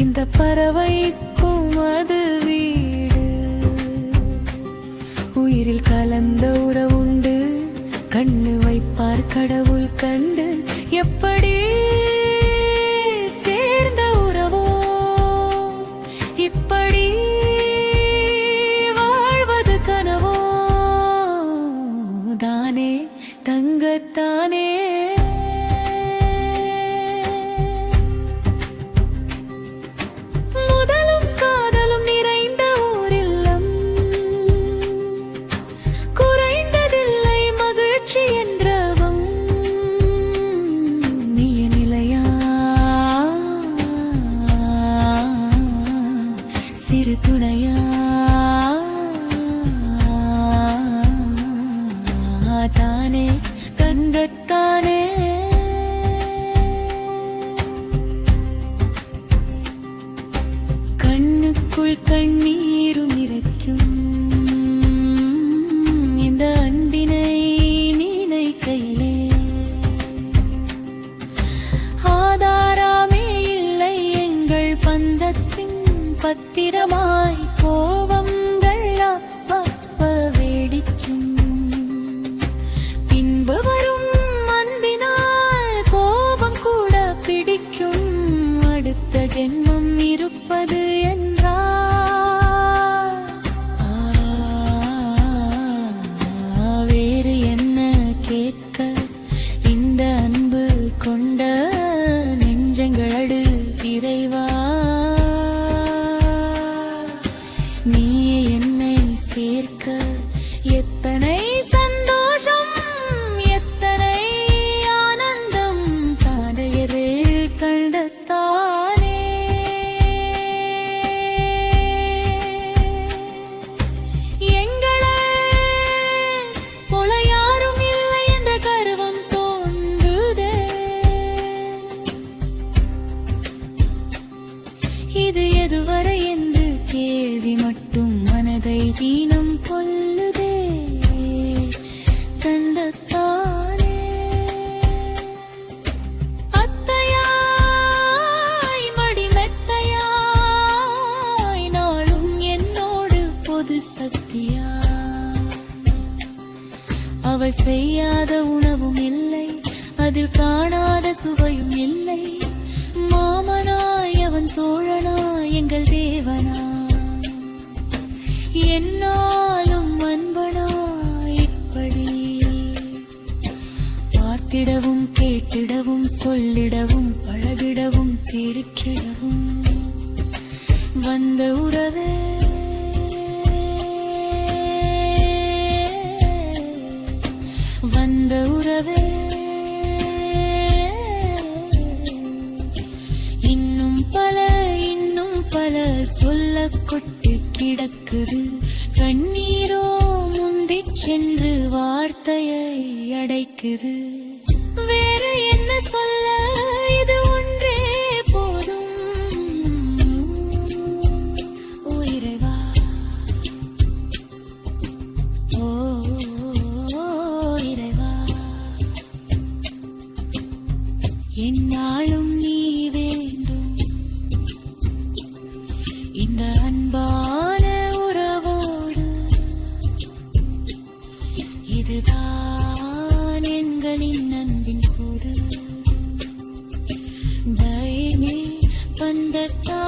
இந்த பறவைக்கும் அது வீடு. உயிரில் கலந்த உறவுண்டு, கண்ணு வைப்பார் கடவுள் கண்டு. எப்படி சேர்ந்த உறவோ இப்படி வாழ்வது கனவோ? தானே தங்கத்தானே. சிறு துணையா தானே தங்கத்தானே. கண்ணுக்குள் கண்ணீரும் இறைக்கும் இந்த அன்பினை நினைக்கையிலே. ஆதாரமே இல்லை எங்கள் பந்தத்தின் பத்திரமாய் கோபங்கள் அப்பப்ப வேடிக்கும். பின்பு வரும் அன்பினால் கோபம் கூட பிடிக்கும். அடுத்த ஜென்மம் இருப்பது என்றால் வேறு என்ன கேட்க? இந்த அன்பு கொண்ட நெஞ்சங்களடு இறைவா, நீயே என்னை சேர்க்க. எத்தனை சந்தோஷம், எத்தனை ஆனந்தம், தாடையது கண்டத்தானே. எங்களை போல யாரும் இல்லை என்ற கர்வம் தோன்றுதே. இது எதுவரை என்று கேள்வி மட்டும் மனதை தீனம் கொல்லுதே. தந்தத்தானே அத்தையாய் மடிமெத்தையாய் நாளும் என்னோடு பொது சக்தியா. அவள் செய்யாத உணவும் இல்லை, அதில் காணாத சுவையும் இல்லை. மாமனாய் அவன் தோழனாய் எங்கள் தேவனா, என்னாலும் அன்பனாய் இப்படி. பார்த்திடவும் கேட்டிடவும் சொல்லிடவும் பழகிடவும் திருச்சிடவும் வந்த உறவே. வந்த உறவே இன்னும் பல சொல்ல கொட்டு கிடக்குது. கண்ணீரோ முந்திச் சென்று வார்த்தையை அடைக்குது. வேறு என்ன சொல்ல, இது ஒன்றே போதும். ஓ இறைவா, ஓ இறைவா, என்னாலும் நீ வேண்டும். இந்த அன்பான உறவோடு இதுதான் எங்களின் அன்பின் கூடு. தயமே பந்தத்தா